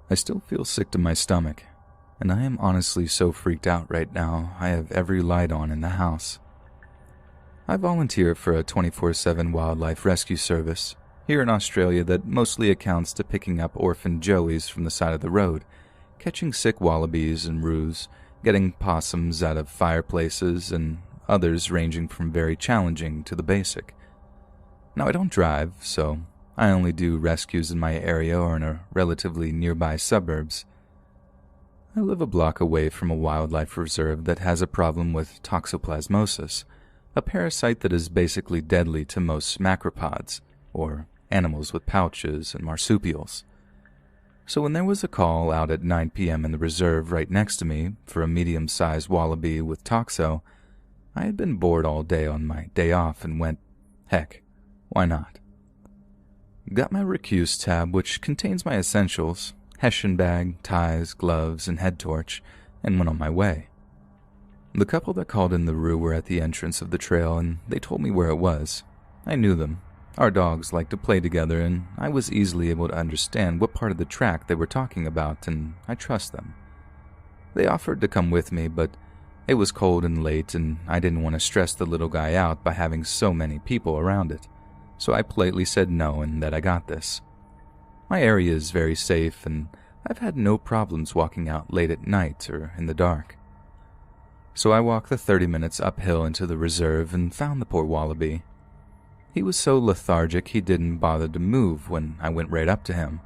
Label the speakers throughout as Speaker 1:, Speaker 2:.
Speaker 1: I still feel sick to my stomach, and I am honestly so freaked out right now I have every light on in the house. I volunteer for a 24/7 wildlife rescue service here in Australia that mostly accounts to picking up orphaned joeys from the side of the road, catching sick wallabies and roos, getting possums out of fireplaces, and others ranging from very challenging to the basic. Now, I don't drive, so I only do rescues in my area or in a relatively nearby suburbs. I live a block away from a wildlife reserve that has a problem with toxoplasmosis, a parasite that is basically deadly to most macropods, or animals with pouches and marsupials. So when there was a call out at 9 p.m. in the reserve right next to me for a medium-sized wallaby with toxo, I had been bored all day on my day off and went, heck, why not? Got my recuse tab, which contains my essentials, Hessian bag, ties, gloves, and head torch, and went on my way. The couple that called in the roo were at the entrance of the trail, and they told me where it was. I knew them. Our dogs liked to play together, and I was easily able to understand what part of the track they were talking about, and I trust them. They offered to come with me, but it was cold and late, and I didn't want to stress the little guy out by having so many people around it, so I politely said no and that I got this. My area is very safe, and I've had no problems walking out late at night or in the dark. So I walked the 30 minutes uphill into the reserve and found the poor wallaby. He was so lethargic he didn't bother to move when I went right up to him.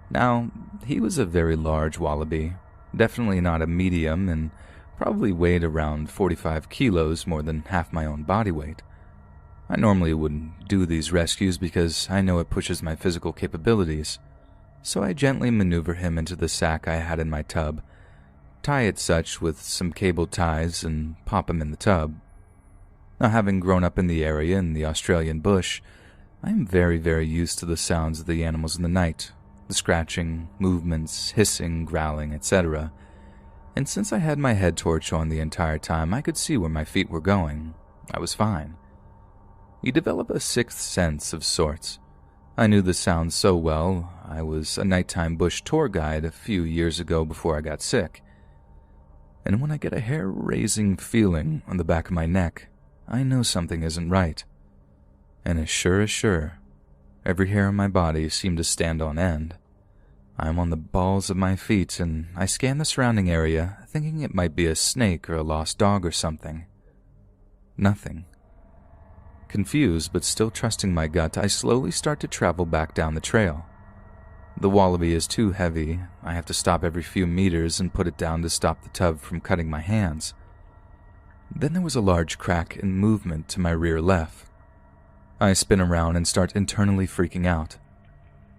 Speaker 1: Now, he was a very large wallaby, definitely not a medium, and probably weighed around 45 kilos, more than half my own body weight. I normally wouldn't do these rescues because I know it pushes my physical capabilities, so I gently maneuver him into the sack I had in my tub, tie it such with some cable ties, and pop him in the tub. Now, having grown up in the area in the Australian bush, I am very, very used to the sounds of the animals in the night, the scratching, movements, hissing, growling, etc. And since I had my head torch on the entire time, I could see where my feet were going. I was fine. You develop a sixth sense of sorts. I knew the sounds so well. I was a nighttime bush tour guide a few years ago before I got sick. And when I get a hair-raising feeling on the back of my neck, I know something isn't right. And as sure, every hair on my body seemed to stand on end. I'm on the balls of my feet, and I scan the surrounding area, thinking it might be a snake or a lost dog or something. Nothing. Confused, but still trusting my gut, I slowly start to travel back down the trail. The wallaby is too heavy. I have to stop every few meters and put it down to stop the tub from cutting my hands. Then there was a large crack and movement to my rear left. I spin around and start internally freaking out.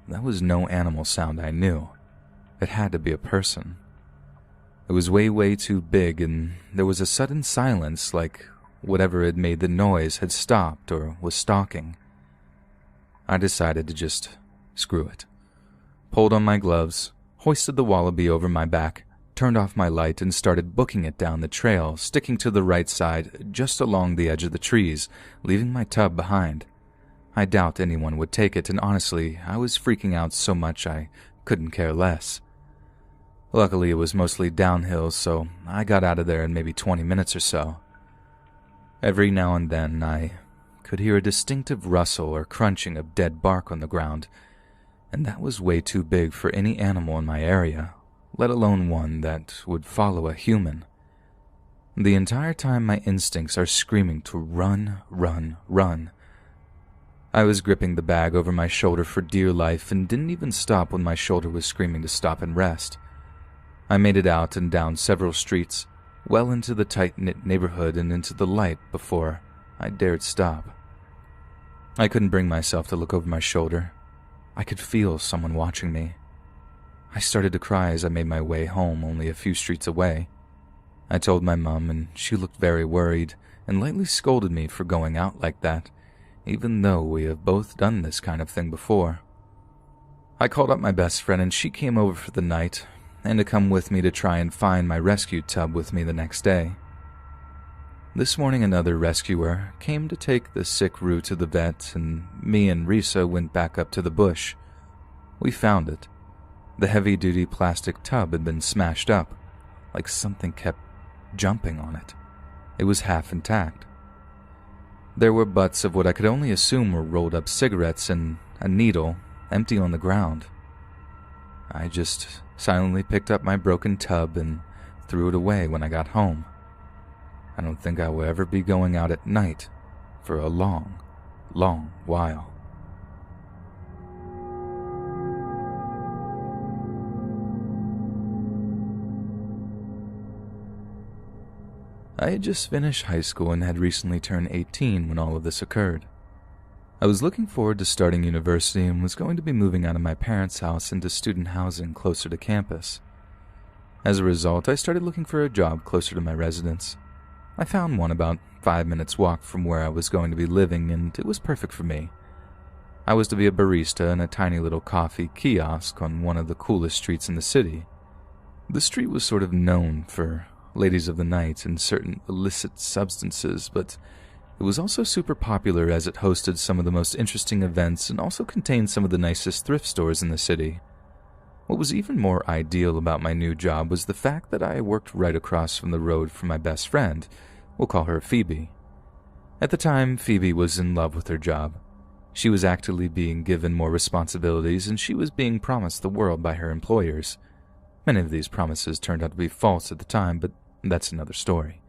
Speaker 1: That was no animal sound I knew. It had to be a person. It was way, way too big, and there was a sudden silence, like whatever had made the noise had stopped or was stalking. I decided to just screw it. Pulled on my gloves, hoisted the wallaby over my back, turned off my light, and started booking it down the trail, sticking to the right side, just along the edge of the trees, leaving my tub behind. I doubt anyone would take it, and honestly, I was freaking out so much I couldn't care less. Luckily, it was mostly downhill, so I got out of there in maybe 20 minutes or so. Every now and then, I could hear a distinctive rustle or crunching of dead bark on the ground, and that was way too big for any animal in my area, let alone one that would follow a human. The entire time, my instincts are screaming to run, run, run. I was gripping the bag over my shoulder for dear life and didn't even stop when my shoulder was screaming to stop and rest. I made it out and down several streets, well into the tight-knit neighborhood and into the light before I dared stop. I couldn't bring myself to look over my shoulder. I could feel someone watching me. I started to cry as I made my way home only a few streets away. I told my mom, and she looked very worried and lightly scolded me for going out like that, even though we have both done this kind of thing before. I called up my best friend, and she came over for the night and to come with me to try and find my rescue tub with me the next day. This morning, another rescuer came to take the sick Roo to the vet, and me and Risa went back up to the bush. We found it. The heavy-duty plastic tub had been smashed up, like something kept jumping on it. It was half intact. There were butts of what I could only assume were rolled-up cigarettes and a needle empty on the ground. I just silently picked up my broken tub and threw it away when I got home. I don't think I will ever be going out at night for a long, long while. I had just finished high school and had recently turned 18 when all of this occurred. I was looking forward to starting university and was going to be moving out of my parents' house into student housing closer to campus. As a result, I started looking for a job closer to my residence. I found one about 5 minutes walk from where I was going to be living, and it was perfect for me. I was to be a barista in a tiny little coffee kiosk on one of the coolest streets in the city. The street was sort of known for ladies of the night and certain illicit substances, but it was also super popular as it hosted some of the most interesting events and also contained some of the nicest thrift stores in the city. What was even more ideal about my new job was the fact that I worked right across from the road from my best friend. We'll call her Phoebe. At the time, Phoebe was in love with her job. She was actively being given more responsibilities, and she was being promised the world by her employers. Many of these promises turned out to be false at the time, but that's another story.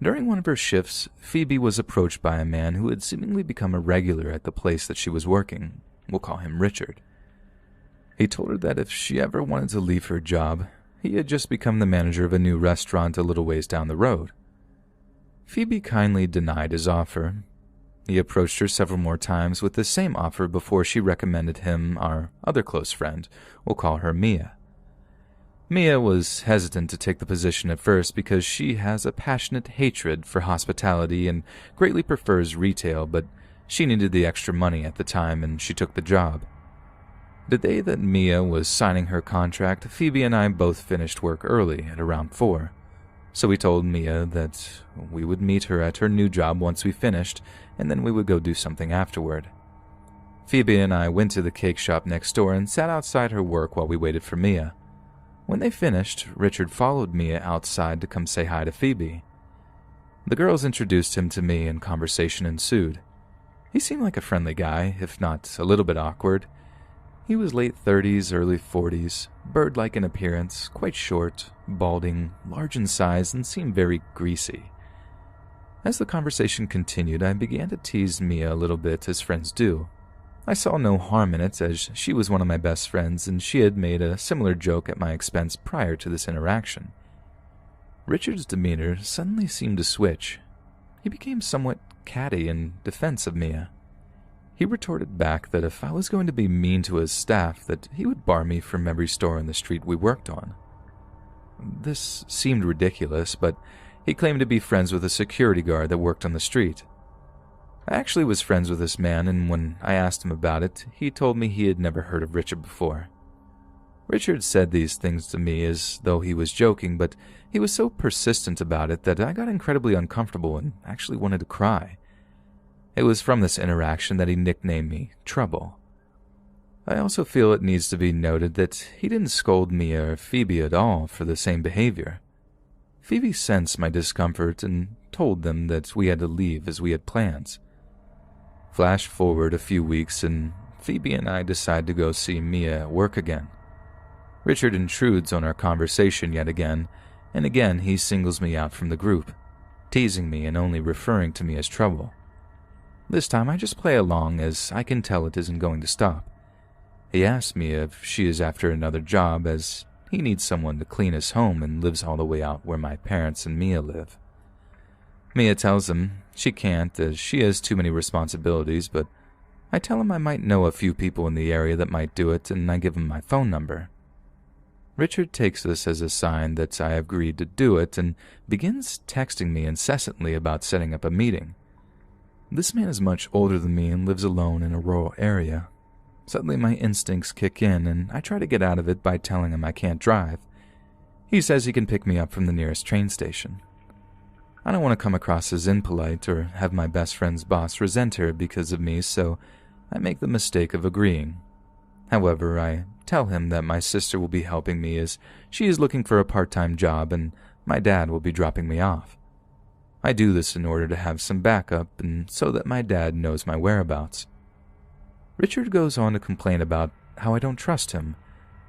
Speaker 1: During one of her shifts, Phoebe was approached by a man who had seemingly become a regular at the place that she was working. We'll call him Richard. He told her that if she ever wanted to leave her job, he had just become the manager of a new restaurant a little ways down the road. Phoebe kindly denied his offer. He approached her several more times with the same offer before she recommended him our other close friend. We'll call her Mia. Mia was hesitant to take the position at first because she has a passionate hatred for hospitality and greatly prefers retail, but she needed the extra money at the time and she took the job. The day that Mia was signing her contract, Phoebe and I both finished work early at around 4. So we told Mia that we would meet her at her new job once we finished, and then we would go do something afterward. Phoebe and I went to the cake shop next door and sat outside her work while we waited for Mia. When they finished, Richard followed Mia outside to come say hi to Phoebe. The girls introduced him to me and conversation ensued. He seemed like a friendly guy, if not a little bit awkward. He was late 30s, early 40s, bird-like in appearance, quite short, balding, large in size, and seemed very greasy. As the conversation continued, I began to tease Mia a little bit as friends do. I saw no harm in it as she was one of my best friends and she had made a similar joke at my expense prior to this interaction. Richard's demeanor suddenly seemed to switch. He became somewhat catty in defense of Mia. He retorted back that if I was going to be mean to his staff, that he would bar me from every store in the street we worked on. This seemed ridiculous, but he claimed to be friends with a security guard that worked on the street. I actually was friends with this man, and when I asked him about it, he told me he had never heard of Richard before. Richard said these things to me as though he was joking, but he was so persistent about it that I got incredibly uncomfortable and actually wanted to cry. It was from this interaction that he nicknamed me Trouble. I also feel it needs to be noted that he didn't scold me or Phoebe at all for the same behavior. Phoebe sensed my discomfort and told them that we had to leave as we had plans. Flash forward a few weeks and Phoebe and I decide to go see Mia at work again. Richard intrudes on our conversation yet again, and again he singles me out from the group, teasing me and only referring to me as Trouble. This time I just play along as I can tell it isn't going to stop. He asks me if she is after another job as he needs someone to clean his home and lives all the way out where my parents and Mia live. Mia tells him she can't as she has too many responsibilities, but I tell him I might know a few people in the area that might do it and I give him my phone number. Richard takes this as a sign that I have agreed to do it and begins texting me incessantly about setting up a meeting. This man is much older than me and lives alone in a rural area. Suddenly my instincts kick in and I try to get out of it by telling him I can't drive. He says he can pick me up from the nearest train station. I don't want to come across as impolite or have my best friend's boss resent her because of me, so I make the mistake of agreeing. However, I tell him that my sister will be helping me as she is looking for a part-time job and my dad will be dropping me off. I do this in order to have some backup and so that my dad knows my whereabouts. Richard goes on to complain about how I don't trust him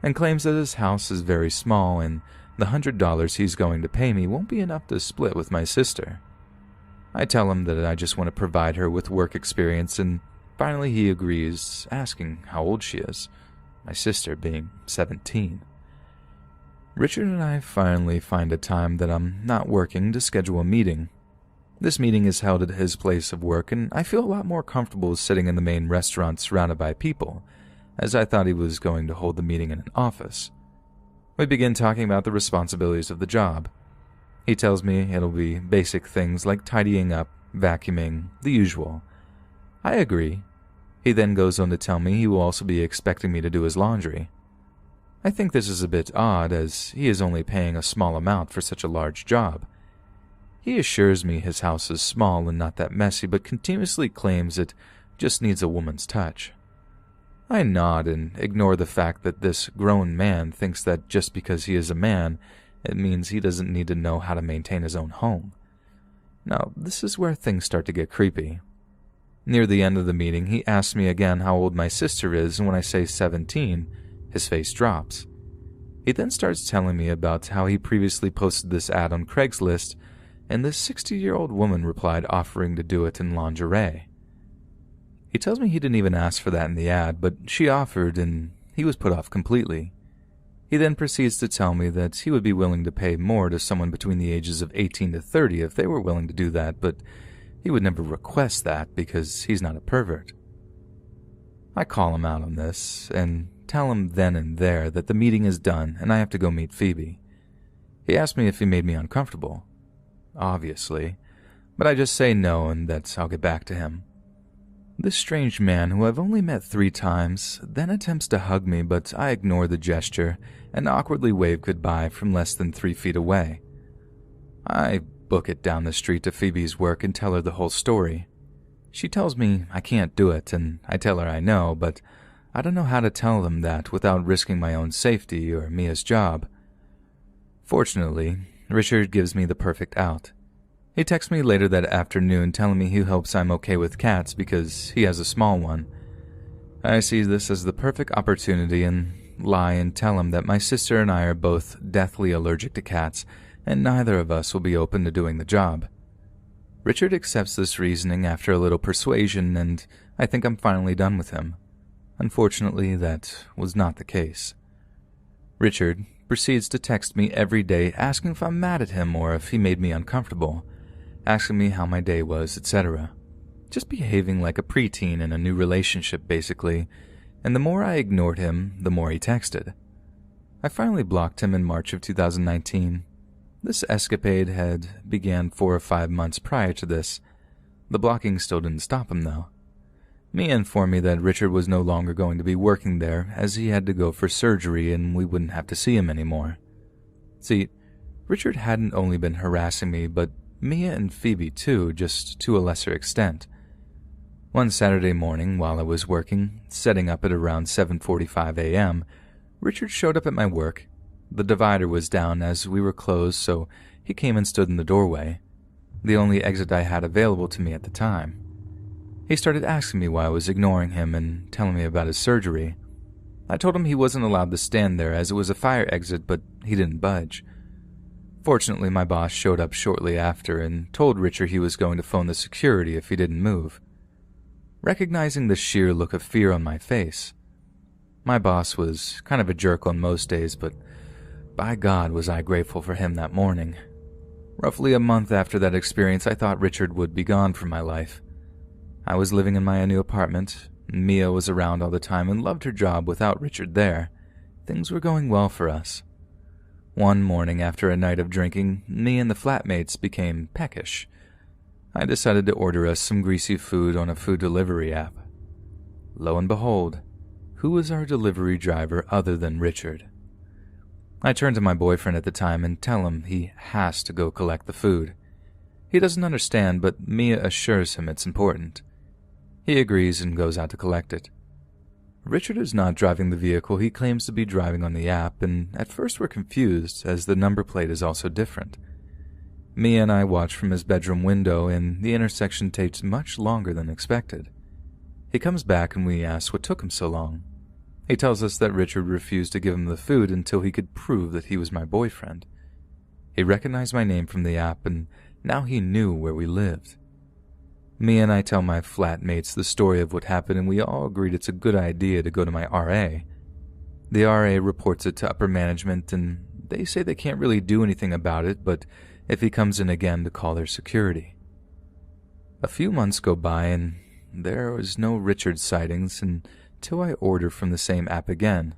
Speaker 1: and claims that his house is very small and the $100 he's going to pay me won't be enough to split with my sister. I tell him that I just want to provide her with work experience, and finally he agrees, asking how old she is, my sister being 17. Richard and I finally find a time that I'm not working to schedule a meeting. This meeting is held at his place of work, and I feel a lot more comfortable sitting in the main restaurant surrounded by people, as I thought he was going to hold the meeting in an office. We begin talking about the responsibilities of the job. He tells me it'll be basic things like tidying up, vacuuming, the usual. I agree. He then goes on to tell me he will also be expecting me to do his laundry. I think this is a bit odd, as he is only paying a small amount for such a large job. He assures me his house is small and not that messy, but continuously claims it just needs a woman's touch. I nod and ignore the fact that this grown man thinks that just because he is a man, it means he doesn't need to know how to maintain his own home. Now, this is where things start to get creepy. Near the end of the meeting, he asks me again how old my sister is, and when I say 17, his face drops. He then starts telling me about how he previously posted this ad on Craigslist, and this 60-year-old woman replied offering to do it in lingerie. He tells me he didn't even ask for that in the ad, but she offered, and he was put off completely. He then proceeds to tell me that he would be willing to pay more to someone between the ages of 18 to 30 if they were willing to do that, but he would never request that because he's not a pervert. I call him out on this and tell him then and there that the meeting is done and I have to go meet Phoebe. He asked me if he made me uncomfortable. Obviously, but I just say no and that I'll get back to him. This strange man, who I've only met 3 times, then attempts to hug me, but I ignore the gesture and awkwardly wave goodbye from less than 3 feet away. I book it down the street to Phoebe's work and tell her the whole story. She tells me I can't do it, and I tell her I know, but I don't know how to tell them that without risking my own safety or Mia's job. Fortunately, Richard gives me the perfect out. He texts me later that afternoon telling me he hopes I'm okay with cats because he has a small one. I see this as the perfect opportunity and lie and tell him that my sister and I are both deathly allergic to cats and neither of us will be open to doing the job. Richard accepts this reasoning after a little persuasion, and I think I'm finally done with him. Unfortunately, that was not the case. Richard proceeds to text me every day asking if I'm mad at him or if he made me uncomfortable, asking me how my day was, etc. Just behaving like a preteen in a new relationship, basically, and the more I ignored him, the more he texted. I finally blocked him in March of 2019. This escapade had began 4 or 5 months prior to this. The blocking still didn't stop him, though. Mia informed me that Richard was no longer going to be working there as he had to go for surgery and we wouldn't have to see him anymore. See, Richard hadn't only been harassing me, but Mia and Phoebe too, just to a lesser extent. One Saturday morning while I was working, setting up at around 7:45 a.m., Richard showed up at my work. The divider was down as we were closed, so he came and stood in the doorway, the only exit I had available to me at the time. He started asking me why I was ignoring him and telling me about his surgery. I told him he wasn't allowed to stand there as it was a fire exit, but he didn't budge. Fortunately, my boss showed up shortly after and told Richard he was going to phone the security if he didn't move. Recognizing the sheer look of fear on my face, my boss was kind of a jerk on most days, but by God was I grateful for him that morning. Roughly a month after that experience, I thought Richard would be gone from my life. I was living in my new apartment. Mia was around all the time and loved her job without Richard there. Things were going well for us. One morning after a night of drinking, me and the flatmates became peckish. I decided to order us some greasy food on a food delivery app. Lo and behold, who was our delivery driver other than Richard? I turn to my boyfriend at the time and tell him he has to go collect the food. He doesn't understand, but Mia assures him it's important. He agrees and goes out to collect it. Richard is not driving the vehicle he claims to be driving on the app, and at first we're confused as the number plate is also different. Mia and I watch from his bedroom window, and the intersection takes much longer than expected. He comes back and we ask what took him so long. He tells us that Richard refused to give him the food until he could prove that he was my boyfriend. He recognized my name from the app, and now he knew where we lived. Mia and I tell my flatmates the story of what happened, and we all agreed it's a good idea to go to my RA. The RA reports it to upper management, and they say they can't really do anything about it, but if he comes in again, to call their security. A few months go by, and there was no Richard sightings until I order from the same app again.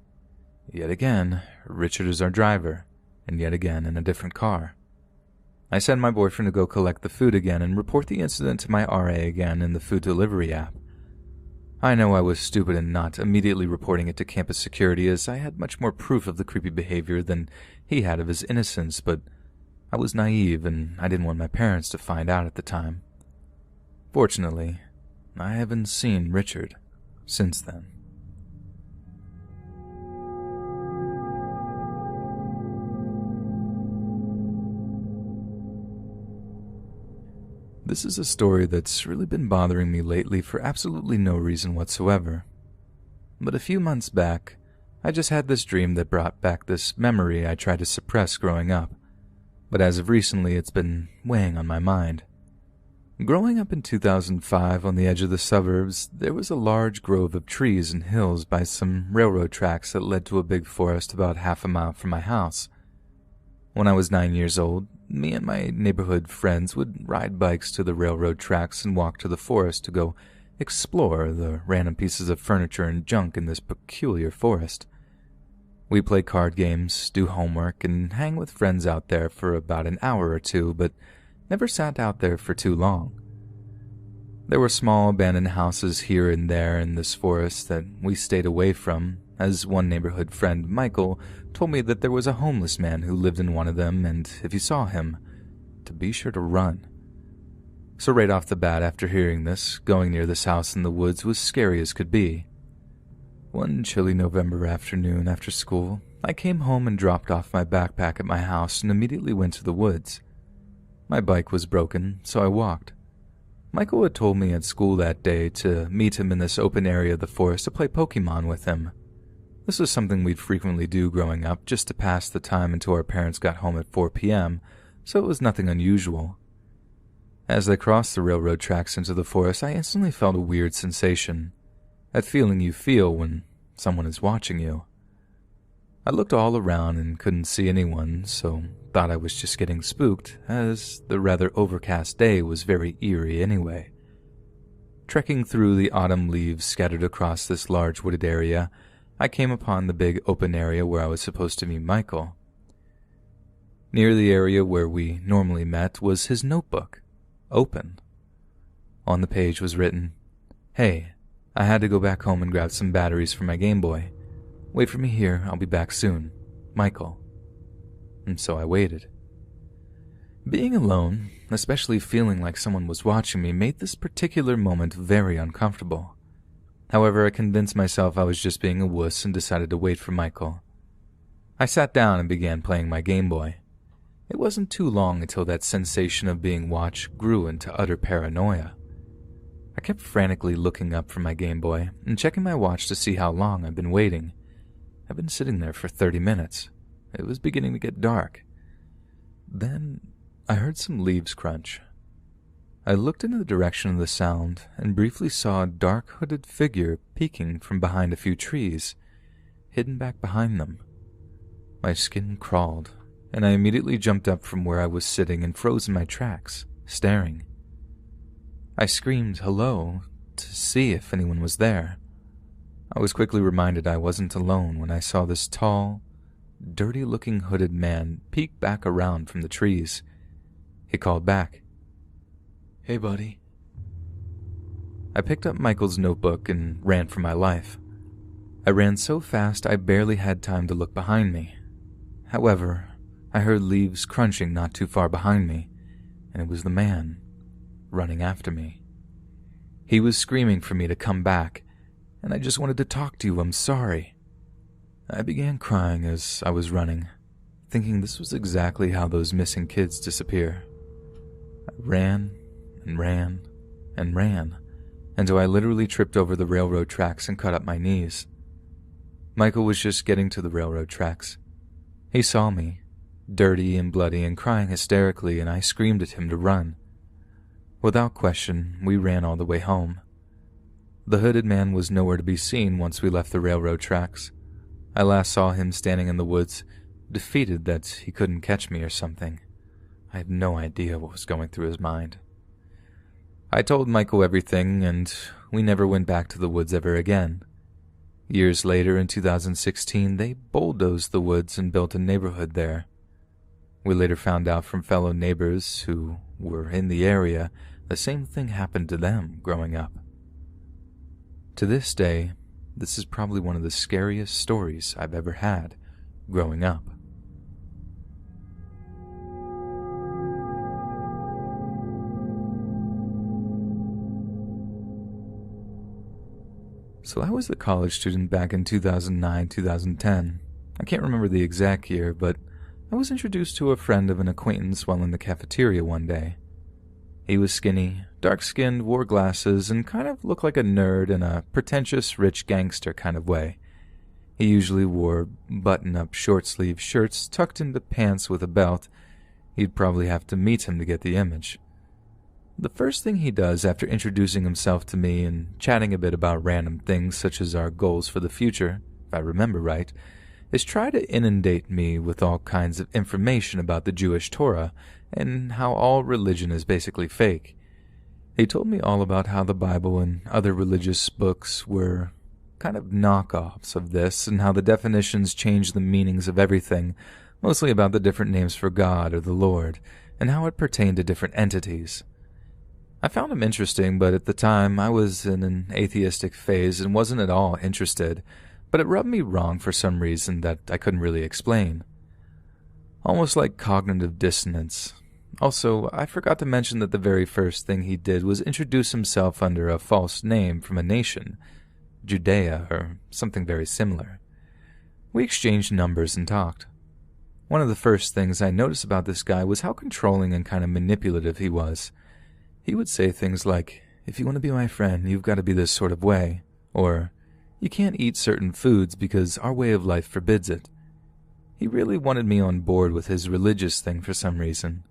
Speaker 1: Yet again, Richard is our driver, and yet again in a different car. I send my boyfriend to go collect the food again and report the incident to my RA again in the food delivery app. I know I was stupid in not immediately reporting it to campus security, as I had much more proof of the creepy behavior than he had of his innocence, but I was naive and I didn't want my parents to find out at the time. Fortunately, I haven't seen Richard since then. This is a story that's really been bothering me lately for absolutely no reason whatsoever. But a few months back, I just had this dream that brought back this memory I tried to suppress growing up. But as of recently, it's been weighing on my mind. Growing up in 2005 on the edge of the suburbs, there was a large grove of trees and hills by some railroad tracks that led to a big forest about half a mile from my house. When I was 9 years old, me and my neighborhood friends would ride bikes to the railroad tracks and walk to the forest to go explore the random pieces of furniture and junk in this peculiar forest. We play card games, do homework, and hang with friends out there for about an hour or two, but never sat out there for too long. There were small abandoned houses here and there in this forest that we stayed away from, as one neighborhood friend, Michael, told me that there was a homeless man who lived in one of them, and if you saw him, to be sure to run. So right off the bat, after hearing this, going near this house in the woods was scary as could be. One chilly November afternoon after school, I came home and dropped off my backpack at my house and immediately went to the woods. My bike was broken, so I walked. Michael had told me at school that day to meet him in this open area of the forest to play Pokemon with him. This was something we'd frequently do growing up, just to pass the time until our parents got home at 4 p.m., so it was nothing unusual. As I crossed the railroad tracks into the forest, I instantly felt a weird sensation, that feeling you feel when someone is watching you. I looked all around and couldn't see anyone, so thought I was just getting spooked, as the rather overcast day was very eerie anyway. Trekking through the autumn leaves scattered across this large wooded area, I came upon the big open area where I was supposed to meet Michael. Near the area where we normally met was his notebook, open. On the page was written, "Hey, I had to go back home and grab some batteries for my Game Boy. Wait for me here, I'll be back soon. Michael." And so I waited. Being alone, especially feeling like someone was watching me, made this particular moment very uncomfortable. However, I convinced myself I was just being a wuss and decided to wait for Michael. I sat down and began playing my Game Boy. It wasn't too long until that sensation of being watched grew into utter paranoia. I kept frantically looking up from my Game Boy and checking my watch to see how long I'd been waiting. I'd been sitting there for 30 minutes. It was beginning to get dark. Then I heard some leaves crunch. I looked in the direction of the sound and briefly saw a dark hooded figure peeking from behind a few trees, hidden back behind them. My skin crawled, and I immediately jumped up from where I was sitting and froze in my tracks, staring. I screamed hello to see if anyone was there. I was quickly reminded I wasn't alone when I saw this tall, dirty-looking hooded man peek back around from the trees. He called back, "Hey, buddy." I picked up Michael's notebook and ran for my life. I ran so fast I barely had time to look behind me. However, I heard leaves crunching not too far behind me, and it was the man running after me. He was screaming for me to come back, and I just wanted to talk to you. I'm sorry." I began crying as I was running, thinking this was exactly how those missing kids disappear. I ran and ran and ran until I literally tripped over the railroad tracks and cut up my knees. Michael was just getting to the railroad tracks. He saw me, dirty and bloody and crying hysterically, and I screamed at him to run. Without question, we ran all the way home. The hooded man was nowhere to be seen once we left the railroad tracks. I last saw him standing in the woods, defeated that he couldn't catch me or something. I had no idea what was going through his mind. I told Michael everything, and we never went back to the woods ever again. Years later, in 2016, they bulldozed the woods and built a neighborhood there. We later found out from fellow neighbors who were in the area the same thing happened to them growing up. To this day, this is probably one of the scariest stories I've ever had growing up. So I was a college student back in 2009, 2010. I can't remember the exact year, but I was introduced to a friend of an acquaintance while in the cafeteria one day. He was skinny, dark-skinned, wore glasses, and kind of looked like a nerd in a pretentious rich gangster kind of way. He usually wore button-up short-sleeve shirts tucked into pants with a belt. You'd probably have to meet him to get the image. The first thing he does after introducing himself to me and chatting a bit about random things such as our goals for the future, if I remember right, is try to inundate me with all kinds of information about the Jewish Torah and how all religion is basically fake. He told me all about how the Bible and other religious books were kind of knockoffs of this and how the definitions changed the meanings of everything, mostly about the different names for God or the Lord, and how it pertained to different entities. I found him interesting, but at the time I was in an atheistic phase and wasn't at all interested, but it rubbed me wrong for some reason that I couldn't really explain. Almost like cognitive dissonance. Also, I forgot to mention that the very first thing he did was introduce himself under a false name from a nation, Judea or something very similar. We exchanged numbers and talked. One of the first things I noticed about this guy was how controlling and kind of manipulative he was. He would say things like, "If you want to be my friend, you've got to be this sort of way," or, "You can't eat certain foods because our way of life forbids it." He really wanted me on board with his religious thing for some reason.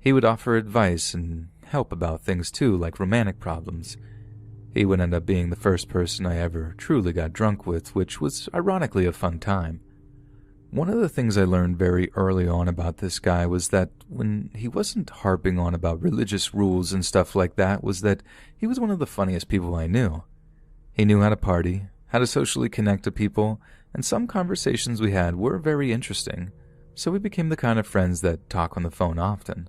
Speaker 1: He would offer advice and help about things too, like romantic problems. He would end up being the first person I ever truly got drunk with, which was ironically a fun time. One of the things I learned very early on about this guy was that when he wasn't harping on about religious rules and stuff like that, was that he was one of the funniest people I knew. He knew how to party, how to socially connect to people, and some conversations we had were very interesting, so we became the kind of friends that talk on the phone often.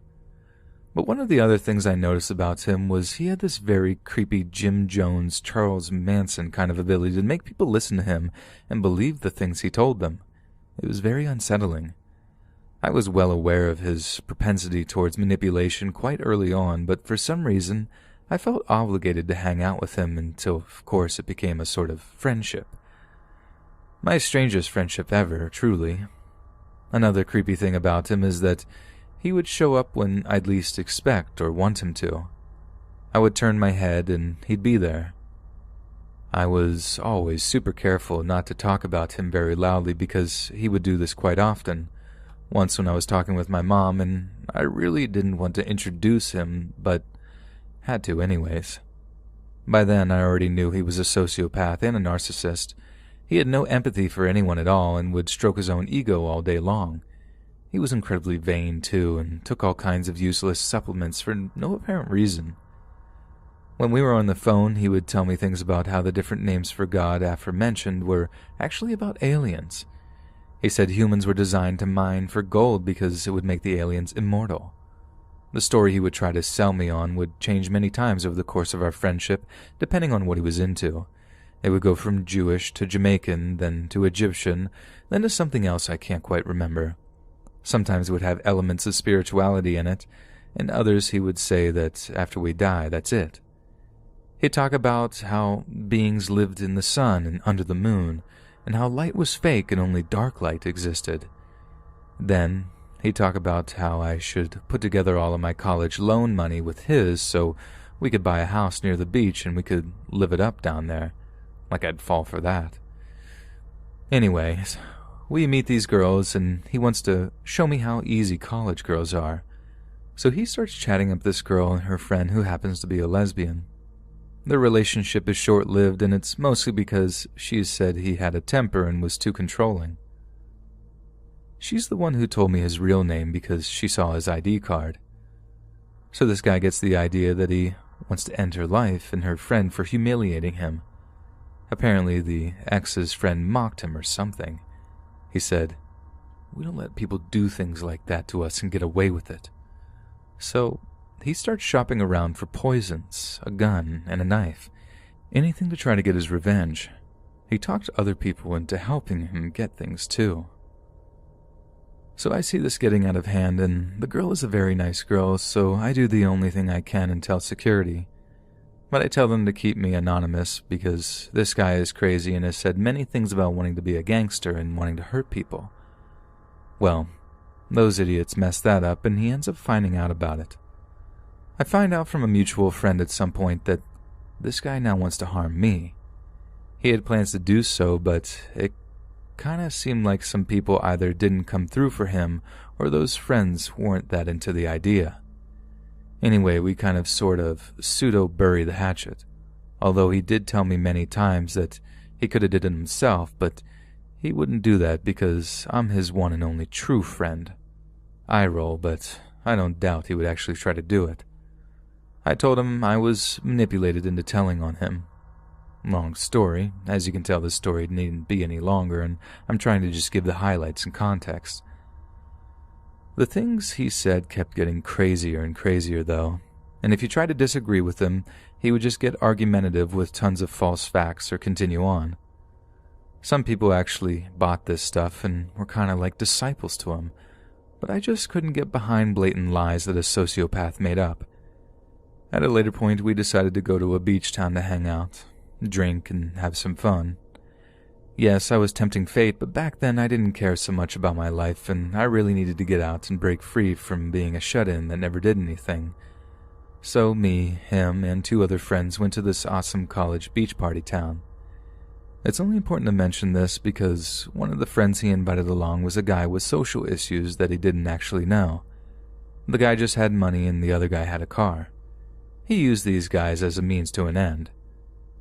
Speaker 1: But one of the other things I noticed about him was he had this very creepy Jim Jones, Charles Manson kind of ability to make people listen to him and believe the things he told them. It was very unsettling. I was well aware of his propensity towards manipulation quite early on, but for some reason, I felt obligated to hang out with him until, of course, it became a sort of friendship. My strangest friendship ever, truly. Another creepy thing about him is that he would show up when I'd least expect or want him to. I would turn my head and he'd be there. I was always super careful not to talk about him very loudly because he would do this quite often. Once when I was talking with my mom, and I really didn't want to introduce him, but had to anyways. By then I already knew he was a sociopath and a narcissist. He had no empathy for anyone at all and would stroke his own ego all day long. He was incredibly vain too and took all kinds of useless supplements for no apparent reason. When we were on the phone, he would tell me things about how the different names for God aforementioned were actually about aliens. He said humans were designed to mine for gold because it would make the aliens immortal. The story he would try to sell me on would change many times over the course of our friendship, depending on what he was into. It would go from Jewish to Jamaican, then to Egyptian, then to something else I can't quite remember. Sometimes it would have elements of spirituality in it, and others he would say that after we die, that's it. He'd talk about how beings lived in the sun and under the moon, and how light was fake and only dark light existed. Then, he'd talk about how I should put together all of my college loan money with his so we could buy a house near the beach and we could live it up down there. Like I'd fall for that. Anyways, we meet these girls and he wants to show me how easy college girls are. So he starts chatting up this girl and her friend who happens to be a lesbian. Their relationship is short-lived and it's mostly because she said he had a temper and was too controlling. She's the one who told me his real name because she saw his ID card. So this guy gets the idea that he wants to end her life and her friend for humiliating him. Apparently the ex's friend mocked him or something. He said, "We don't let people do things like that to us and get away with it." So he starts shopping around for poisons, a gun, and a knife. Anything to try to get his revenge. He talked other people into helping him get things too. So I see this getting out of hand, and the girl is a very nice girl, so I do the only thing I can and tell security. But I tell them to keep me anonymous because this guy is crazy and has said many things about wanting to be a gangster and wanting to hurt people. Well, those idiots messed that up and he ends up finding out about it. I find out from a mutual friend at some point that this guy now wants to harm me. He had plans to do so, but it kinda seemed like some people either didn't come through for him or those friends weren't that into the idea. Anyway, we kind of sort of pseudo-bury the hatchet, although he did tell me many times that he could have did it himself, but he wouldn't do that because I'm his one and only true friend. I roll, but I don't doubt he would actually try to do it. I told him I was manipulated into telling on him. Long story. As you can tell, this story needn't be any longer, and I'm trying to just give the highlights and context. The things he said kept getting crazier and crazier, though, and if you tried to disagree with him, he would just get argumentative with tons of false facts or continue on. Some people actually bought this stuff and were kind of like disciples to him, but I just couldn't get behind blatant lies that a sociopath made up. At a later point, we decided to go to a beach town to hang out, drink, and have some fun. Yes, I was tempting fate, but back then I didn't care so much about my life, and I really needed to get out and break free from being a shut-in that never did anything. So me, him, and 2 other friends went to this awesome college beach party town. It's only important to mention this because one of the friends he invited along was a guy with social issues that he didn't actually know. The guy just had money and the other guy had a car. He used these guys as a means to an end.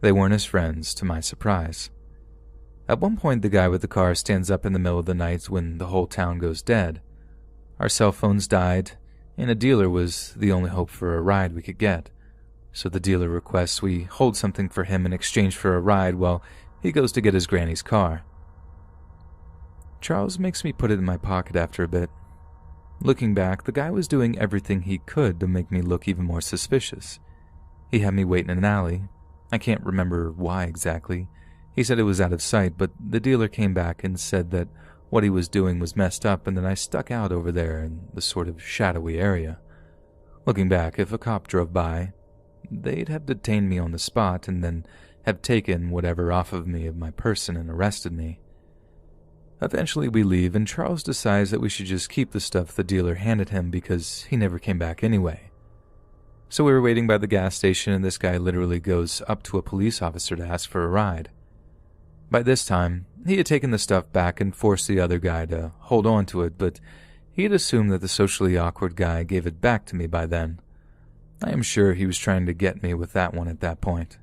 Speaker 1: They weren't his friends, to my surprise. At one point, the guy with the car stands up in the middle of the night when the whole town goes dead. Our cell phones died, and a dealer was the only hope for a ride we could get. So the dealer requests we hold something for him in exchange for a ride while he goes to get his granny's car. Charles makes me put it in my pocket after a bit. Looking back, the guy was doing everything he could to make me look even more suspicious. He had me wait in an alley. I can't remember why exactly. He said it was out of sight, but the dealer came back and said that what he was doing was messed up and that I stuck out over there in the sort of shadowy area. Looking back, if a cop drove by, they'd have detained me on the spot and then have taken whatever off of me of my person and arrested me. Eventually we leave and Charles decides that we should just keep the stuff the dealer handed him because he never came back anyway. So we were waiting by the gas station and this guy literally goes up to a police officer to ask for a ride. By this time, he had taken the stuff back and forced the other guy to hold on to it, but he had assumed that the socially awkward guy gave it back to me by then. I am sure he was trying to get me with that one at that point.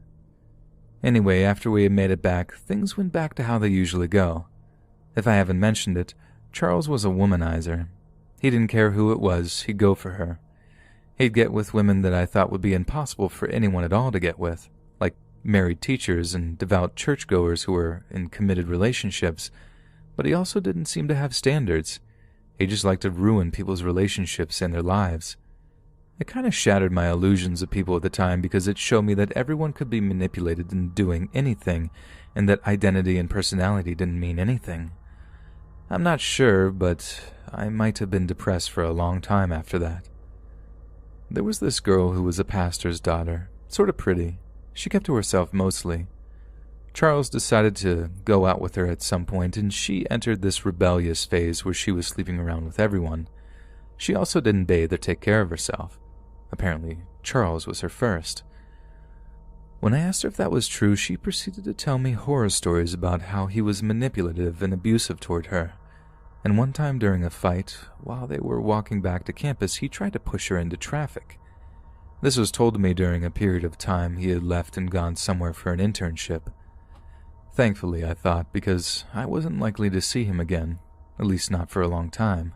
Speaker 1: Anyway, after we had made it back, things went back to how they usually go. If I haven't mentioned it, Charles was a womanizer. He didn't care who it was, he'd go for her. He'd get with women that I thought would be impossible for anyone at all to get with, like married teachers and devout churchgoers who were in committed relationships, but he also didn't seem to have standards. He just liked to ruin people's relationships and their lives. It kind of shattered my illusions of people at the time because it showed me that everyone could be manipulated into doing anything and that identity and personality didn't mean anything. I'm not sure, but I might have been depressed for a long time after that. There was this girl who was a pastor's daughter, sort of pretty. She kept to herself mostly. Charles decided to go out with her at some point, and she entered this rebellious phase where she was sleeping around with everyone. She also didn't bathe or take care of herself. Apparently, Charles was her first. When I asked her if that was true, she proceeded to tell me horror stories about how he was manipulative and abusive toward her. And one time during a fight, while they were walking back to campus, he tried to push her into traffic. This was told to me during a period of time he had left and gone somewhere for an internship. Thankfully, I thought, because I wasn't likely to see him again, at least not for a long time.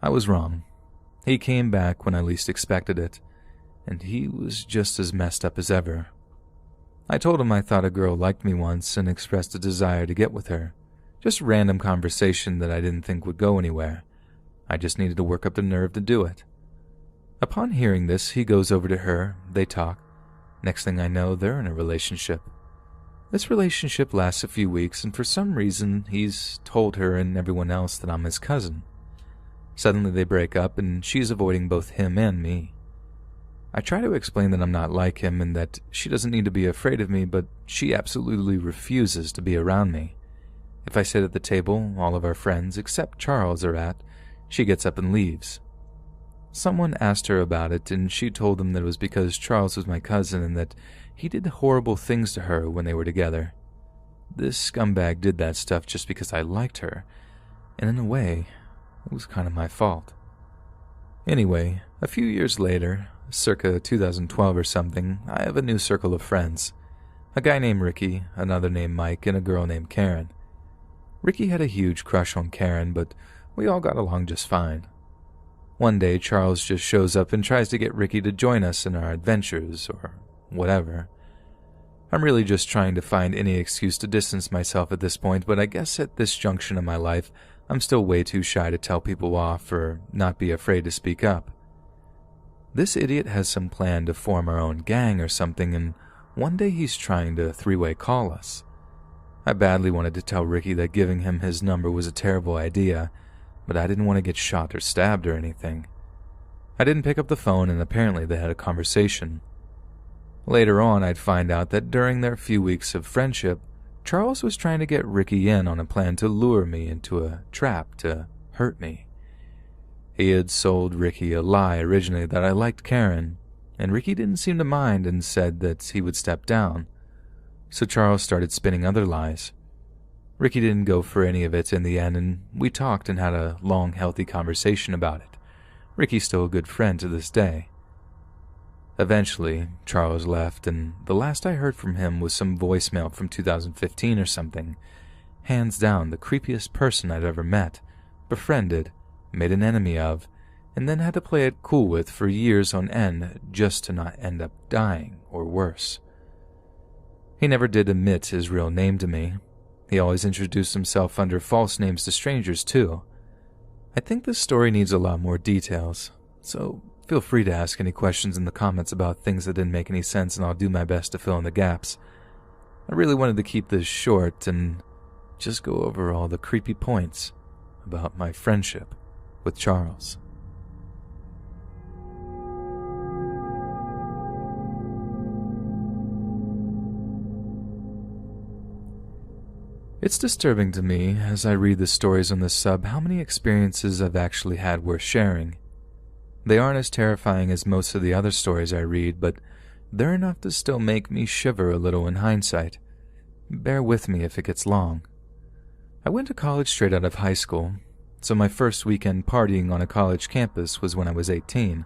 Speaker 1: I was wrong. He came back when I least expected it, and he was just as messed up as ever. I told him I thought a girl liked me once and expressed a desire to get with her. Just a random conversation that I didn't think would go anywhere. I just needed to work up the nerve to do it. Upon hearing this, he goes over to her, they talk. Next thing I know, they're in a relationship. This relationship lasts a few weeks, and for some reason, he's told her and everyone else that I'm his cousin. Suddenly they break up, and she's avoiding both him and me. I try to explain that I'm not like him and that she doesn't need to be afraid of me, but she absolutely refuses to be around me. If I sit at the table all of our friends, except Charles, are at, she gets up and leaves. Someone asked her about it, and she told them that it was because Charles was my cousin and that he did horrible things to her when they were together. This scumbag did that stuff just because I liked her, and in a way, it was kind of my fault. Anyway, a few years later, circa 2012 or something, I have a new circle of friends. A guy named Ricky, another named Mike, and a girl named Karen. Ricky had a huge crush on Karen, but we all got along just fine. One day, Charles just shows up and tries to get Ricky to join us in our adventures, or whatever. I'm really just trying to find any excuse to distance myself at this point, but I guess at this junction in my life, I'm still way too shy to tell people off or not be afraid to speak up. This idiot has some plan to form our own gang or something, and one day he's trying to three-way call us. I badly wanted to tell Ricky that giving him his number was a terrible idea, but I didn't want to get shot or stabbed or anything. I didn't pick up the phone, and apparently they had a conversation. Later on, I'd find out that during their few weeks of friendship, Charles was trying to get Ricky in on a plan to lure me into a trap to hurt me. He had sold Ricky a lie originally that I liked Karen, and Ricky didn't seem to mind and said that he would step down. So Charles started spinning other lies. Ricky didn't go for any of it in the end, and we talked and had a long, healthy conversation about it. Ricky's still a good friend to this day. Eventually, Charles left, and the last I heard from him was some voicemail from 2015 or something. Hands down, the creepiest person I'd ever met, befriended, made an enemy of, and then had to play it cool with for years on end just to not end up dying or worse. He never did admit his real name to me. He always introduced himself under false names to strangers, too. I think this story needs a lot more details, so feel free to ask any questions in the comments about things that didn't make any sense, and I'll do my best to fill in the gaps. I really wanted to keep this short and just go over all the creepy points about my friendship with Charles. It's disturbing to me, as I read the stories on this sub, how many experiences I've actually had worth sharing. They aren't as terrifying as most of the other stories I read, but they're enough to still make me shiver a little in hindsight. Bear with me if it gets long. I went to college straight out of high school, so my first weekend partying on a college campus was when I was 18.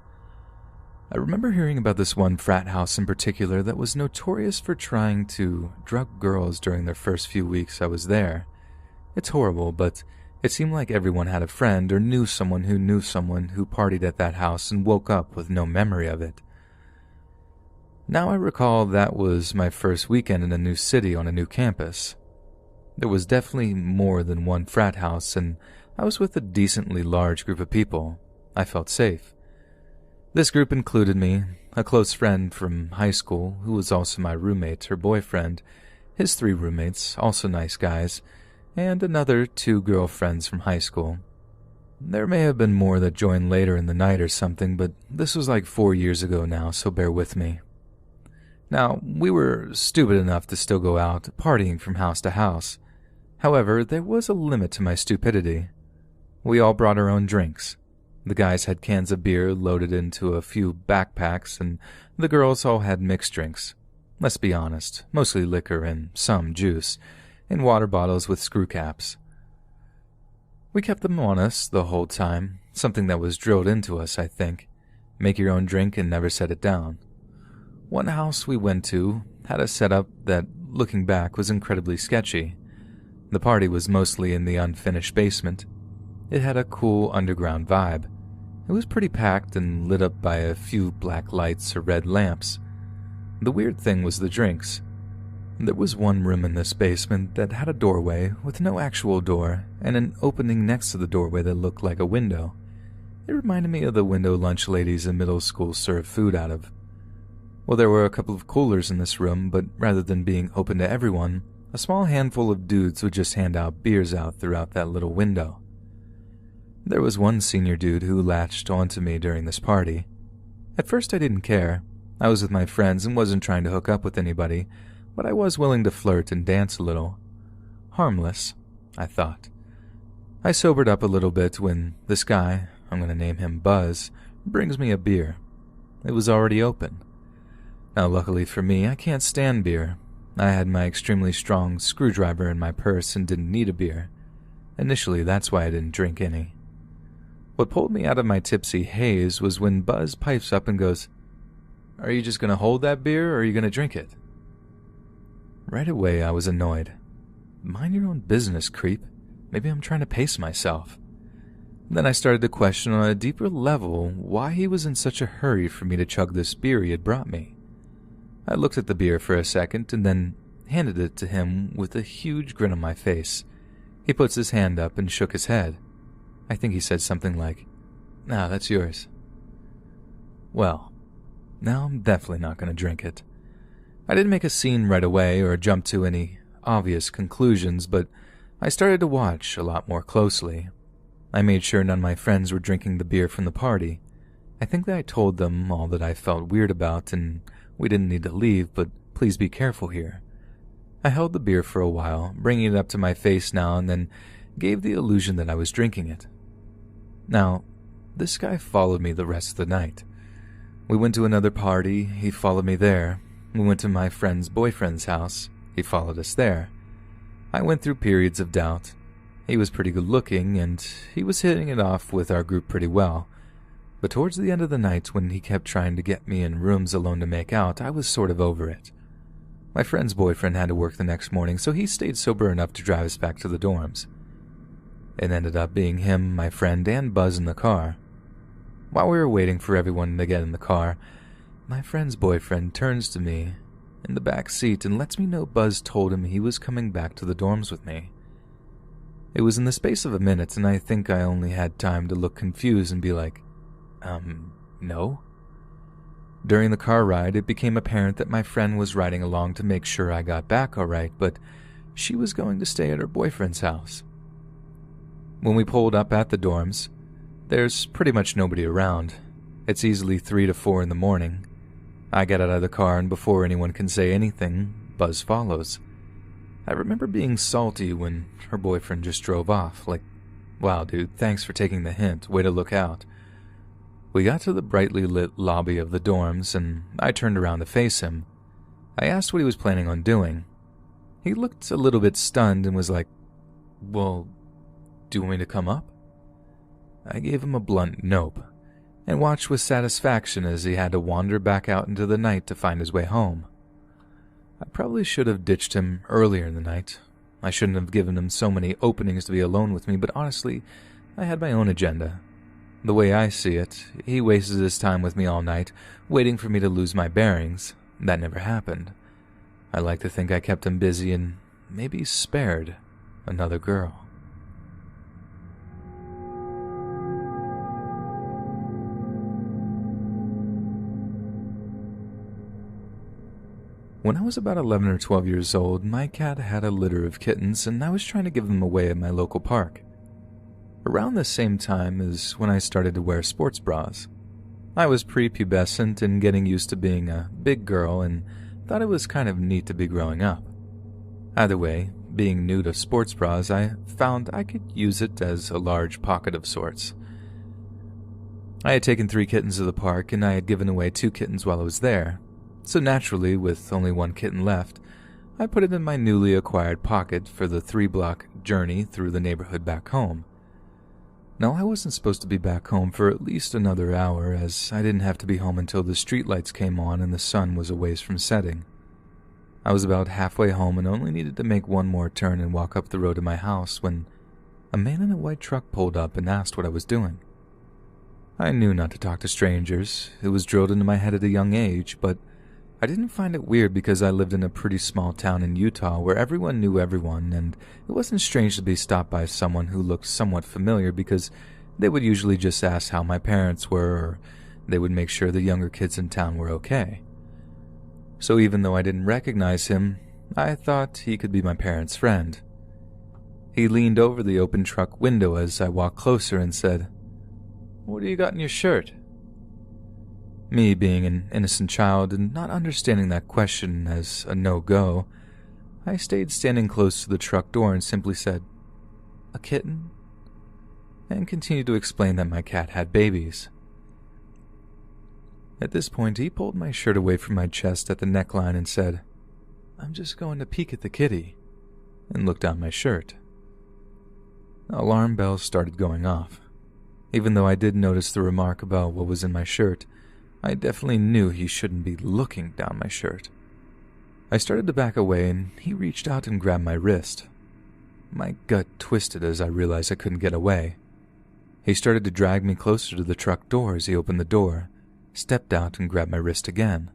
Speaker 1: I remember hearing about this one frat house in particular that was notorious for trying to drug girls during their first few weeks I was there. It's horrible, but it seemed like everyone had a friend or knew someone who partied at that house and woke up with no memory of it. Now I recall that was my first weekend in a new city on a new campus. There was definitely more than one frat house, and I was with a decently large group of people. I felt safe. This group included me, a close friend from high school who was also my roommate, her boyfriend, his 3 roommates, also nice guys, and another 2 girlfriends from high school. There may have been more that joined later in the night or something, but this was like 4 years ago now, so bear with me. Now, we were stupid enough to still go out partying from house to house. However, there was a limit to my stupidity. We all brought our own drinks. The guys had cans of beer loaded into a few backpacks, and the girls all had mixed drinks. Let's be honest, mostly liquor and some juice, in water bottles with screw caps. We kept them on us the whole time, something that was drilled into us, I think. Make your own drink and never set it down. One house we went to had a setup that, looking back, was incredibly sketchy. The party was mostly in the unfinished basement. It had a cool underground vibe. It was pretty packed and lit up by a few black lights or red lamps. The weird thing was the drinks. There was one room in this basement that had a doorway with no actual door and an opening next to the doorway that looked like a window. It reminded me of the window lunch ladies in middle school served food out of. Well, there were a couple of coolers in this room, but rather than being open to everyone, a small handful of dudes would just hand out beers out throughout that little window. There was one senior dude who latched onto me during this party. At first I didn't care. I was with my friends and wasn't trying to hook up with anybody, but I was willing to flirt and dance a little. Harmless, I thought. I sobered up a little bit when this guy, I'm going to name him Buzz, brings me a beer. It was already open. Now luckily for me, I can't stand beer. I had my extremely strong screwdriver in my purse and didn't need a beer. Initially, that's why I didn't drink any. What pulled me out of my tipsy haze was when Buzz pipes up and goes, "Are you just going to hold that beer or are you going to drink it?" Right away, I was annoyed. Mind your own business, creep. Maybe I'm trying to pace myself. Then I started to question on a deeper level why he was in such a hurry for me to chug this beer he had brought me. I looked at the beer for a second and then handed it to him with a huge grin on my face. He puts his hand up and shook his head. I think he said something like, "Nah, that's yours." Well, now I'm definitely not going to drink it. I didn't make a scene right away or jump to any obvious conclusions, but I started to watch a lot more closely. I made sure none of my friends were drinking the beer from the party. I think that I told them all that I felt weird about, and we didn't need to leave, but please be careful here. I held the beer for a while, bringing it up to my face now and then gave the illusion that I was drinking it. Now, this guy followed me the rest of the night. We went to another party, he followed me there. We went to my friend's boyfriend's house, he followed us there. I went through periods of doubt. He was pretty good looking, and he was hitting it off with our group pretty well. But towards the end of the night, when he kept trying to get me in rooms alone to make out, I was sort of over it. My friend's boyfriend had to work the next morning, so he stayed sober enough to drive us back to the dorms. It ended up being him, my friend, and Buzz in the car. While we were waiting for everyone to get in the car, my friend's boyfriend turns to me in the back seat and lets me know Buzz told him he was coming back to the dorms with me. It was in the space of a minute, and I think I only had time to look confused and be like, no? During the car ride, it became apparent that my friend was riding along to make sure I got back all right, but she was going to stay at her boyfriend's house. When we pulled up at the dorms, there's pretty much nobody around. It's easily 3 to 4 in the morning. I get out of the car, and before anyone can say anything, Buzz follows. I remember being salty when her boyfriend just drove off, like, "Wow, dude, thanks for taking the hint, way to look out." We got to the brightly lit lobby of the dorms, and I turned around to face him. I asked what he was planning on doing. He looked a little bit stunned and was like, "Well, do you want me to come up?" I gave him a blunt nope, and watched with satisfaction as he had to wander back out into the night to find his way home. I probably should have ditched him earlier in the night. I shouldn't have given him so many openings to be alone with me, but honestly, I had my own agenda. The way I see it, he wasted his time with me all night, waiting for me to lose my bearings. That never happened. I like to think I kept him busy and maybe spared another girl. When I was about 11 or 12 years old, my cat had a litter of kittens, and I was trying to give them away at my local park. Around the same time is when I started to wear sports bras. I was prepubescent and getting used to being a big girl and thought it was kind of neat to be growing up. Either way, being new to sports bras, I found I could use it as a large pocket of sorts. I had taken 3 kittens to the park, and I had given away 2 kittens while I was there, so naturally, with only 1 kitten left, I put it in my newly acquired pocket for the 3-block journey through the neighborhood back home. Now, I wasn't supposed to be back home for at least another hour, as I didn't have to be home until the streetlights came on and the sun was a ways from setting. I was about halfway home and only needed to make one more turn and walk up the road to my house when a man in a white truck pulled up and asked what I was doing. I knew not to talk to strangers. It was drilled into my head at a young age, but I didn't find it weird because I lived in a pretty small town in Utah where everyone knew everyone, and it wasn't strange to be stopped by someone who looked somewhat familiar because they would usually just ask how my parents were, or they would make sure the younger kids in town were okay. So even though I didn't recognize him, I thought he could be my parents' friend. He leaned over the open truck window as I walked closer and said, "What do you got in your shirt?" Me being an innocent child and not understanding that question as a no-go, I stayed standing close to the truck door and simply said, "A kitten?" and continued to explain that my cat had babies. At this point, he pulled my shirt away from my chest at the neckline and said, "I'm just going to peek at the kitty," and looked down my shirt. Alarm bells started going off. Even though I did notice the remark about what was in my shirt, I definitely knew he shouldn't be looking down my shirt. I started to back away and he reached out and grabbed my wrist. My gut twisted as I realized I couldn't get away. He started to drag me closer to the truck door as he opened the door, stepped out and grabbed my wrist again.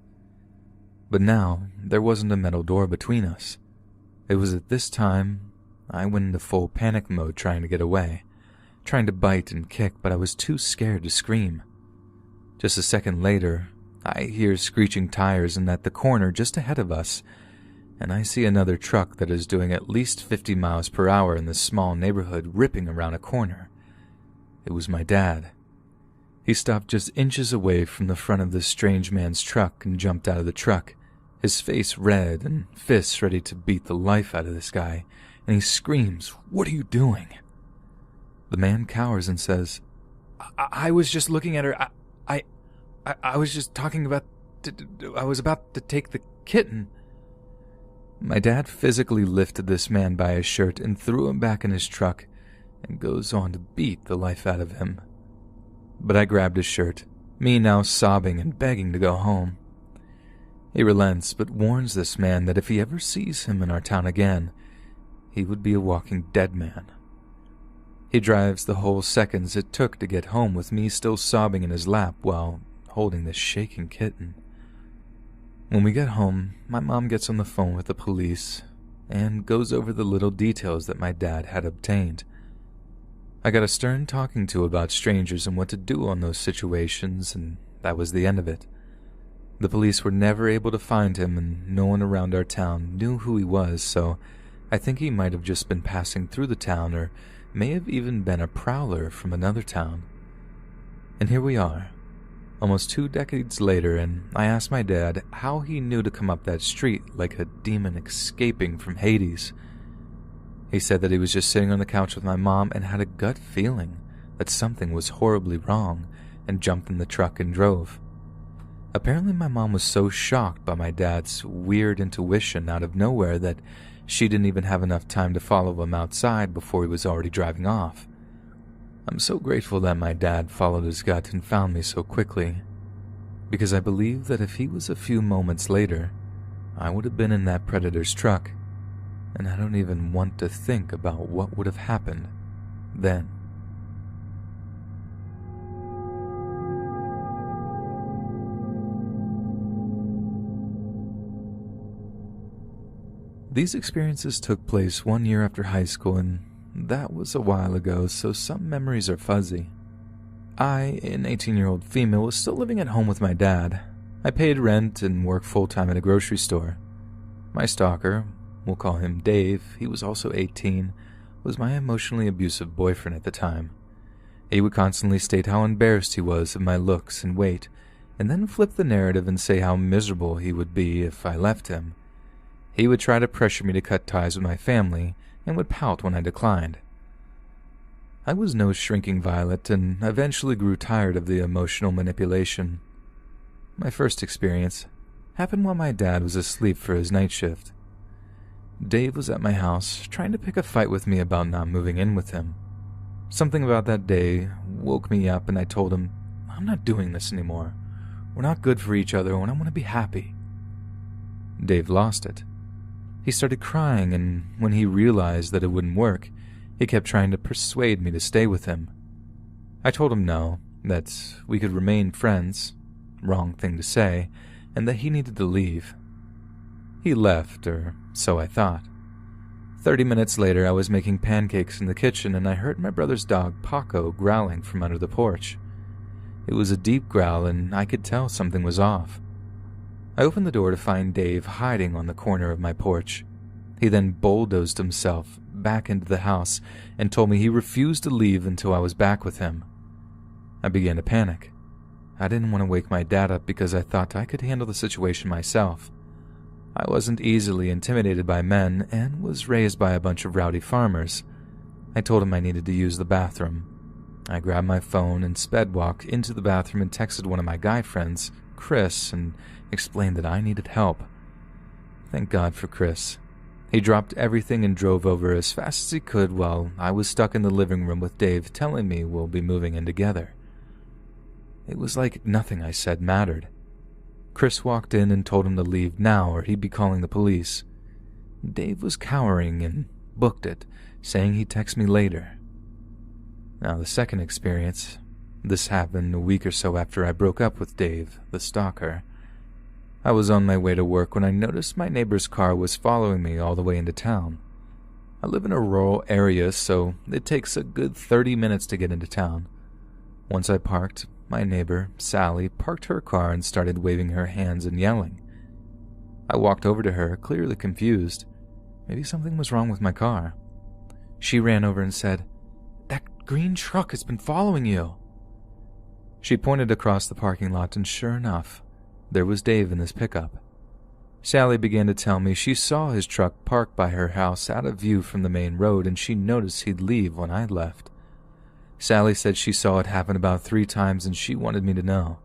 Speaker 1: But now, there wasn't a metal door between us. It was at this time I went into full panic mode trying to get away, trying to bite and kick, but I was too scared to scream. Just a second later, I hear screeching tires and at the corner just ahead of us, and I see another truck that is doing at least 50 miles per hour in this small neighborhood ripping around a corner. It was my dad. He stopped just inches away from the front of this strange man's truck and jumped out of the truck, his face red and fists ready to beat the life out of this guy, and he screams, "What are you doing?" The man cowers and says, I was just looking at her. I was just talking about... I was about to take the kitten." My dad physically lifted this man by his shirt and threw him back in his truck and goes on to beat the life out of him. But I grabbed his shirt, me now sobbing and begging to go home. He relents but warns this man that if he ever sees him in our town again, he would be a walking dead man. He drives the whole seconds it took to get home with me still sobbing in his lap while holding this shaking kitten. When we get home, my mom gets on the phone with the police and goes over the little details that my dad had obtained. I got a stern talking to about strangers and what to do on those situations, and that was the end of it. The police were never able to find him, and no one around our town knew who he was, so I think he might have just been passing through the town or may have even been a prowler from another town. And here we are, almost 2 decades later, and I asked my dad how he knew to come up that street like a demon escaping from Hades. He said that he was just sitting on the couch with my mom and had a gut feeling that something was horribly wrong and jumped in the truck and drove. Apparently my mom was so shocked by my dad's weird intuition out of nowhere that she didn't even have enough time to follow him outside before he was already driving off. I'm so grateful that my dad followed his gut and found me so quickly, because I believe that if he was a few moments later, I would have been in that predator's truck, and I don't even want to think about what would have happened then. These experiences took place 1 year after high school, and that was a while ago, so some memories are fuzzy. I, an 18-year-old female, was still living at home with my dad. I paid rent and worked full-time at a grocery store. My stalker, we'll call him Dave, he was also 18, was my emotionally abusive boyfriend at the time. He would constantly state how embarrassed he was of my looks and weight, and then flip the narrative and say how miserable he would be if I left him. He would try to pressure me to cut ties with my family and would pout when I declined. I was no shrinking violet and eventually grew tired of the emotional manipulation. My first experience happened while my dad was asleep for his night shift. Dave was at my house trying to pick a fight with me about not moving in with him. Something about that day woke me up and I told him, "I'm not doing this anymore. We're not good for each other and I want to be happy." Dave lost it. He started crying, and when he realized that it wouldn't work, he kept trying to persuade me to stay with him. I told him no, that we could remain friends, wrong thing to say, and that he needed to leave. He left, or so I thought. 30 minutes later, I was making pancakes in the kitchen and I heard my brother's dog Paco growling from under the porch. It was a deep growl and I could tell something was off. I opened the door to find Dave hiding on the corner of my porch. He then bulldozed himself back into the house and told me he refused to leave until I was back with him. I began to panic. I didn't want to wake my dad up because I thought I could handle the situation myself. I wasn't easily intimidated by men and was raised by a bunch of rowdy farmers. I told him I needed to use the bathroom. I grabbed my phone and sped walked into the bathroom and texted one of my guy friends, Chris, and explained that I needed help. Thank God for Chris. He dropped everything and drove over as fast as he could while I was stuck in the living room with Dave telling me we'll be moving in together. It was like nothing I said mattered. Chris walked in and told him to leave now or he'd be calling the police. Dave was cowering and booked it, saying he'd text me later. Now the second experience. This happened a week or so after I broke up with Dave, the stalker. I was on my way to work when I noticed my neighbor's car was following me all the way into town. I live in a rural area, so it takes a good 30 minutes to get into town. Once I parked, my neighbor, Sally, parked her car and started waving her hands and yelling. I walked over to her, clearly confused. Maybe something was wrong with my car. She ran over and said, "That green truck has been following you." She pointed across the parking lot and sure enough, there was Dave in his pickup. Sally began to tell me she saw his truck parked by her house out of view from the main road and she noticed he'd leave when I left. Sally said she saw it happen about 3 times and she wanted me to know.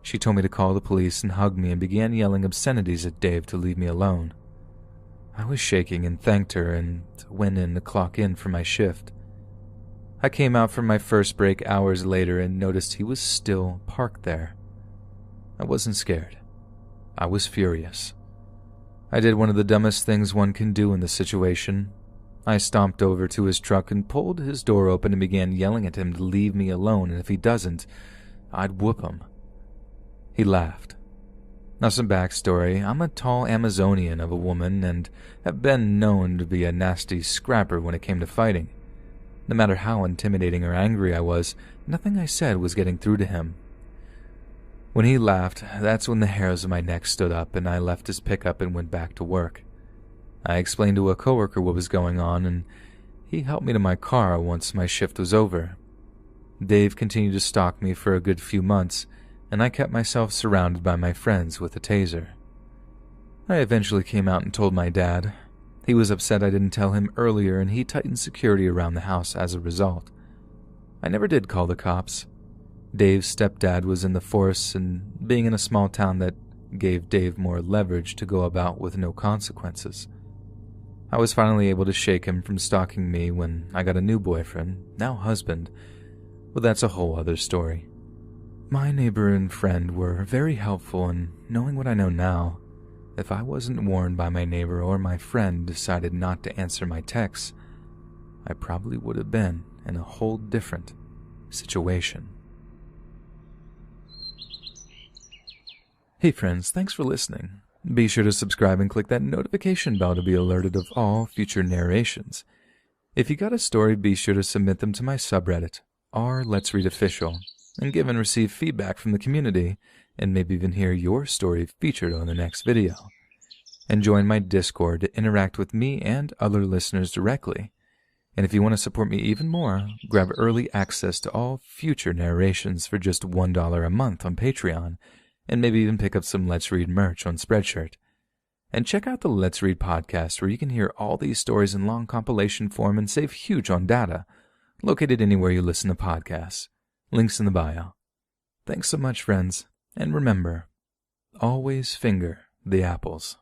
Speaker 1: She told me to call the police and hugged me and began yelling obscenities at Dave to leave me alone. I was shaking and thanked her and went in to clock in for my shift. I came out from my first break hours later and noticed he was still parked there. I wasn't scared. I was furious. I did one of the dumbest things one can do in this situation. I stomped over to his truck and pulled his door open and began yelling at him to leave me alone, and if he doesn't, I'd whoop him. He laughed. Now some backstory. I'm a tall Amazonian of a woman and have been known to be a nasty scrapper when it came to fighting. No matter how intimidating or angry I was, nothing I said was getting through to him. When he laughed, that's when the hairs on my neck stood up and I left his pickup and went back to work. I explained to a coworker what was going on and he helped me to my car once my shift was over. Dave continued to stalk me for a good few months and I kept myself surrounded by my friends with a taser. I eventually came out and told my dad. He was upset I didn't tell him earlier and he tightened security around the house as a result. I never did call the cops. Dave's stepdad was in the force and being in a small town that gave Dave more leverage to go about with no consequences. I was finally able to shake him from stalking me when I got a new boyfriend, now husband, but that's a whole other story. My neighbor and friend were very helpful in knowing what I know now. If I wasn't warned by my neighbor or my friend decided not to answer my texts, I probably would have been in a whole different situation. Hey friends, thanks for listening. Be sure to subscribe and click that notification bell to be alerted of all future narrations. If you got a story, be sure to submit them to my subreddit, r/Let's Read Official, and give and receive feedback from the community, and maybe even hear your story featured on the next video. And join my Discord to interact with me and other listeners directly. And if you want to support me even more, grab early access to all future narrations for just $1 a month on Patreon, and maybe even pick up some Let's Read merch on Spreadshirt. And check out the Let's Read podcast, where you can hear all these stories in long compilation form and save huge on data, located anywhere you listen to podcasts. Links in the bio. Thanks so much, friends, and remember, always finger the apples.